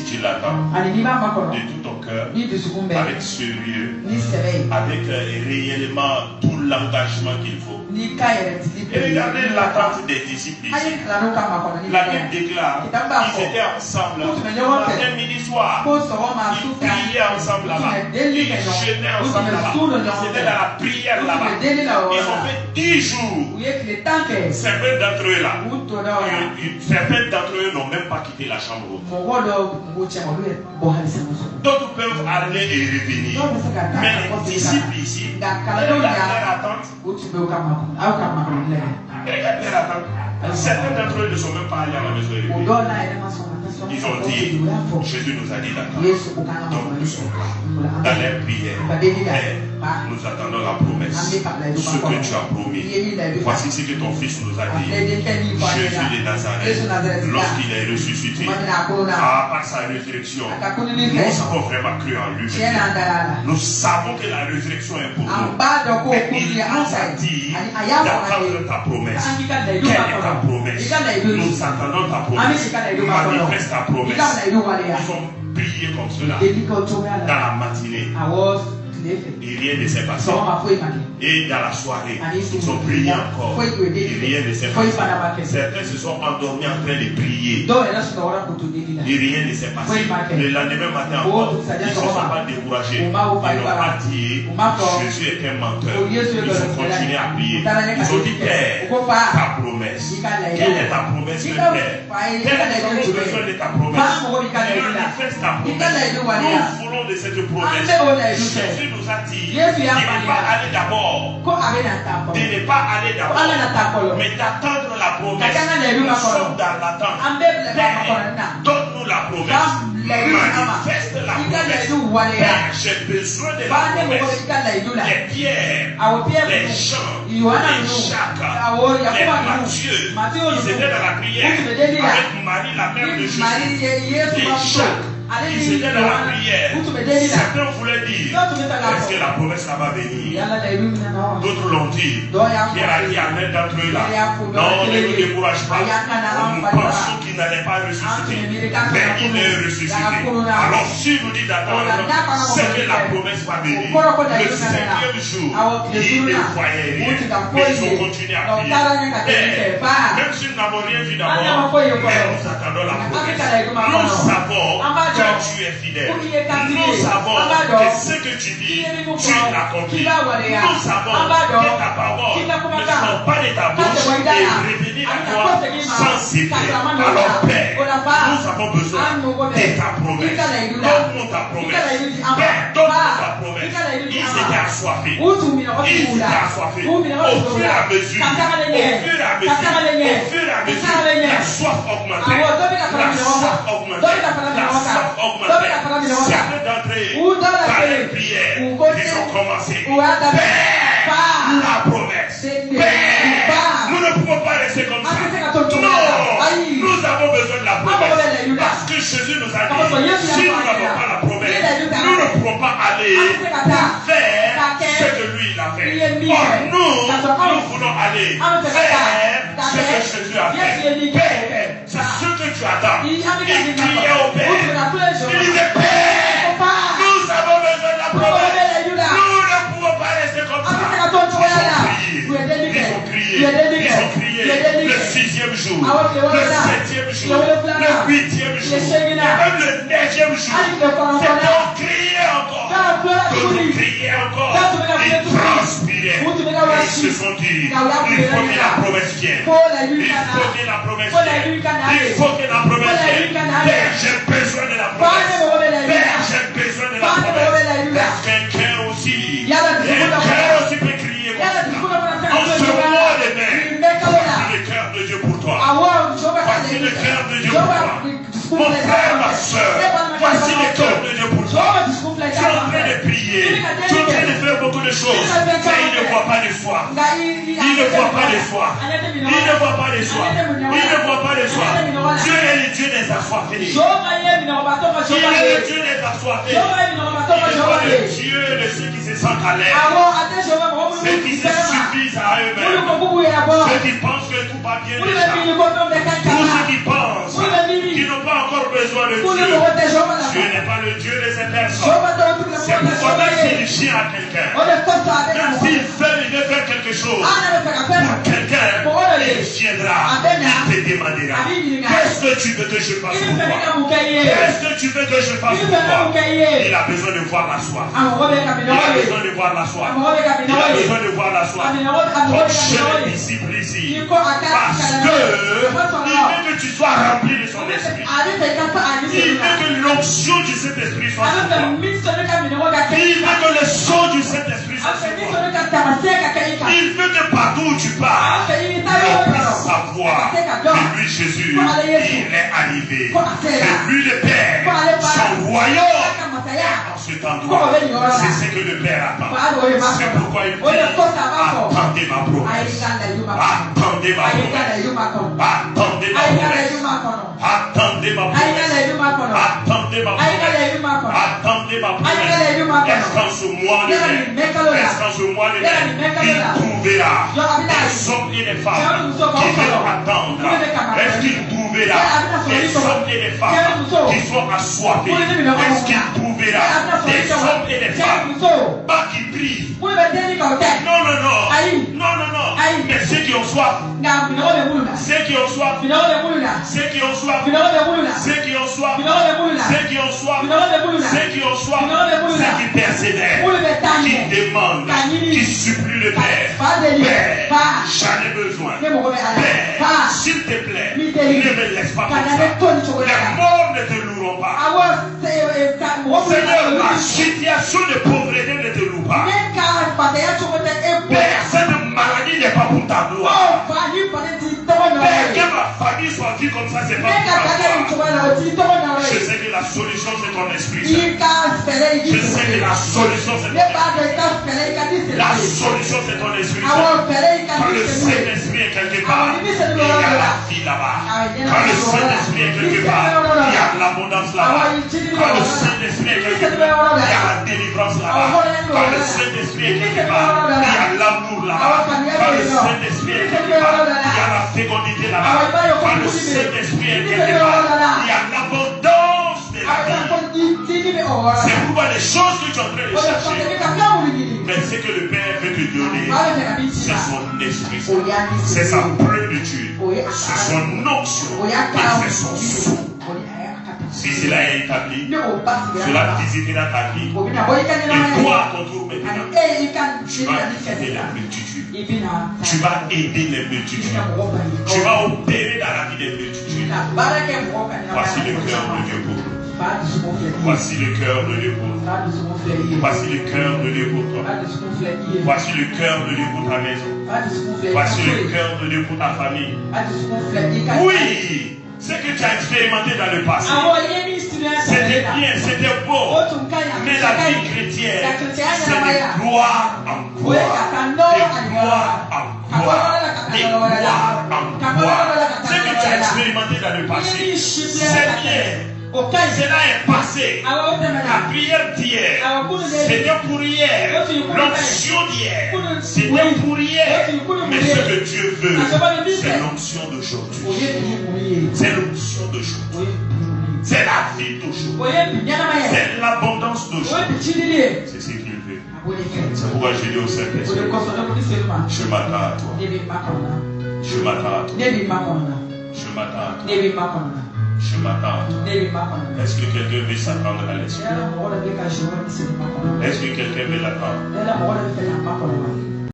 tu l'attends de tout ton cœur, avec sérieux, avec réellement tout l'engagement qu'il faut. Et regardez l'attente des disciples ici. La Bible déclare qu'ils étaient ensemble matin, midi, soir. Ils priaient ensemble là-bas. Ils jeûnaient ensemble là-bas. Ils étaient dans la prière là-bas. Ils ont fait 10 jours. Certains d'entre eux là, certains d'entre eux n'ont même pas quitté la chambre haute. D'autres peuvent aller et revenir. Mais les disciples ici, regarde leur attente. Regarde leur attente. Certains d'entre eux ne sont même pas allés à la maison et ils ont dit, Jésus nous a dit d'attendre. Donc nous sommes là, dans les prières. Mais nous attendons la promesse. Ce que tu as promis. Voici ce que ton fils nous a dit. Jésus de Nazareth, lorsqu'il est ressuscité, par sa résurrection, nous avons vraiment cru en lui. Nous savons que la résurrection est pour nous. Mais il nous a dit d'attendre ta promesse. Quelle est ta promesse? Nous attendons ta promesse. Manifeste ta promesse. Ils ont prié comme cela dans la matinée. Et rien ne s'est passé. Et dans la soirée, ils ont prié encore. Et rien ne s'est passé. Certains se sont endormis en train de prier. Et rien ne s'est passé. Le lendemain matin encore, ils ne se sont pas découragés. Ils n'ont pas dit Jésus est un menteur. Ils ont continué à prier. Ils ont dit Père, ta promesse. Quelle est ta promesse, le Père? Quelle est besoin de ta promesse? Manifeste ta promesse. Nous voulons de cette promesse. Jésus nous a dit de ne pas aller d'abord. De ne pas aller d'abord. Mais d'attendre la promesse. Nous sommes dans l'attente. Donne-nous la promesse. Manifeste la promesse. Père, j'ai besoin de la promesse. Les pierres, les Jean, les Jacques, les Matthieu, ils étaient dans la prière avec Marie, la mère de Jésus. Les Jacques, ils étaient dans la prière. Certains voulaient dire est-ce que la promesse va venir? D'autres l'ont dit. Pierre a dit à l'un d'entre eux là non, ne nous décourage pas. Nous pensons qu'il n'allait pas ressusciter. Mais il est ressuscité. Alors si nous dit d'attendre, c'est que la promesse va venir. Le 5e jour, ils ne voyaient rien. Mais ils ont continué à prier. Même si nous n'avons rien vu d'abord, mais nous attendons la promesse. Nous savons que tu es fidèle. Nous savons que ce que tu dis, tu l'accomplis. Nous savons que ta parole ne sort pas de ta bouche et revenir à toi sans effet. Alors Père, nous avons besoin de ta promesse. Donne-nous ta promesse. Père, donne-nous ta promesse. Ils étaient assoiffés. Ils étaient assoiffés. Au fur et à mesure, la soif augmentait. La soif augmentait. Certains d'entre eux, par les prières, ils ont commencé. Père, la promesse. Père, nous ne pouvons pas rester comme ça. Non, nous avons besoin de la promesse. Parce que Jésus nous a dit, si nous n'avons pas la promesse, nous ne pourrons pas aller pour faire ce que lui il a fait. Or, nous voulons aller faire ce que Jésus a fait. Père, c'est ce que tu attends. Il criait au Père. Il disait, Père, nous avons besoin de la promesse. Nous ne pouvons pas rester comme ça. Ils ont crié. Le 6e jour, le 7e jour, le 8e jour, et même le 9e jour. C'était on criait encore. D'autres criaient encore. Ils transpiraient. Ils se sont dit, il faut que la promesse vienne. Il faut que la promesse vienne. Il faut que la promesse vienne. Père, j'ai besoin de la promesse. Père, j'ai besoin de la promesse. Parce qu'un cœur aussi, peut crier en ce mois de mai. Voici le cœur de Dieu pour toi. Voici le cœur de Dieu pour toi. Mon frère, ma soeur, voici le cœur de Dieu pour toi. Tu es en train de prier. Tu es en train de faire beaucoup de choses. Mais il ne voit pas de foi. Il ne voit pas de foi. Il ne voit pas de foi. Il ne voit pas de foi. Dieu est le Dieu des assoiffés. Il est le Dieu des assoiffés. Il est le Dieu de ceux qui se sentent à l'aise. Ceux qui se suffisent à eux-mêmes. Ceux qui pensent que tout va bien déjà. Tout ce qui pensent qu'ils n'ont pas encore besoin de Dieu, Dieu n'est pas le Dieu de ces personnes. C'est pourquoi même s'il vient à quelqu'un, même s'il veut faire quelque chose pour quelqu'un, il viendra, il te demandera, qu'est-ce que tu veux que je fasse pour toi? Qu'est-ce que tu veux que je fasse pour toi? Il a besoin de voir la soif. Il a besoin de voir la soif. Il a besoin de voir la soif. Comme chez les disciples ici. Parce que il veut que tu sois rempli de son esprit. Il veut que l'onction du Saint-Esprit soit sur toi. Il veut que le son du Saint-Esprit soit sur toi. Il veut que partout où tu pars, on puisse savoir que lui, Jésus, il est arrivé. Que lui, le Père, son royaume est dans cet endroit. C'est ce que le Père attend. C'est pourquoi il dit, attendez ma promesse. Attendez ma promesse. Attendez ma promesse. Attendez ma promesse. Attendez ma promesse. Attendez ma promesse. Est-ce qu'en ce mois de mai, il trouvera des hommes et des femmes qui vont attendre? Est-ce qu'il trouvera des hommes et des femmes qui sont assoiffés? Est-ce qu'il trouvera des hommes et des femmes pas qui prient? Non, non, non. Non, non, non. Mais ceux qui ont soif. Ceux qui ont soif. Ceux qui ont soif. Ceux qui ont soif. Ceux qui ont soif. Ceux qui ont soif. Ceux qui persévèrent. Qui demandent. Qui supplient le Père. Père, j'en ai besoin. Père, s'il te plaît, ne me laisse pas comme ça. Les morts ne te loueront pas. Seigneur, ma situation de pauvreté ne te loue pas. Père, cette maladie n'est pas pour ta gloire. Père, que ma famille soit vue comme ça, c'est pas pour ta gloire. Je sais que la solution c'est ton esprit. Je sais que la solution c'est ton esprit. La solution c'est ton esprit. Quand le Saint-Esprit est quelque part, il y a la vie là-bas. Quand le Saint-Esprit est quelque part, il y a de l'abondance là-bas. Quand le Saint-Esprit est quelque part, il y a la délivrance là-bas. Quand le Saint-Esprit est quelque part, il y a l'amour là-bas. Quand le Saint-Esprit est quelque part, il y a la fécondité là-bas. Quand le Saint-Esprit est quelque part, il y a l'abondance de la vie. C'est pourquoi les choses que tu es en train de chercher, mais ce que le Père veut te donner, c'est son esprit, c'est sa plénitude, c'est son onction et c'est son souffle. Si cela est établi, cela visitera ta vie. Et toi, à ton tour maintenant, tu vas visiter la multitude. Tu vas aider les multitudes. Tu vas opérer dans la vie des multitudes. Voici le cœur de Dieu pour toi. Voici le cœur de Dieu pour toi. Voici le cœur de Dieu pour toi. Voici le cœur de Dieu pour ta maison. Voici le cœur de Dieu pour ta famille. Oui! Ce que tu as expérimenté dans le passé, c'était bien, c'était beau. Mais la vie chrétienne, c'est de gloire en gloire. De gloire en gloire. De gloire en gloire. Ce que tu as expérimenté dans le passé, c'est bien. Cela est passé. La prière d'hier, c'était pour hier. L'onction d'hier, c'était pour hier. Mais ce que Dieu veut, c'est l'onction d'aujourd'hui. C'est l'onction d'aujourd'hui. C'est la vie d'aujourd'hui. C'est l'abondance d'aujourd'hui. C'est ce qu'il veut. C'est pourquoi je dis au Saint-Esprit, je m'attends à toi. Je m'attends à toi. Je m'attends à toi. Je m'attends. Est-ce que quelqu'un veut s'attendre à l'esprit? Est-ce que quelqu'un veut l'attendre?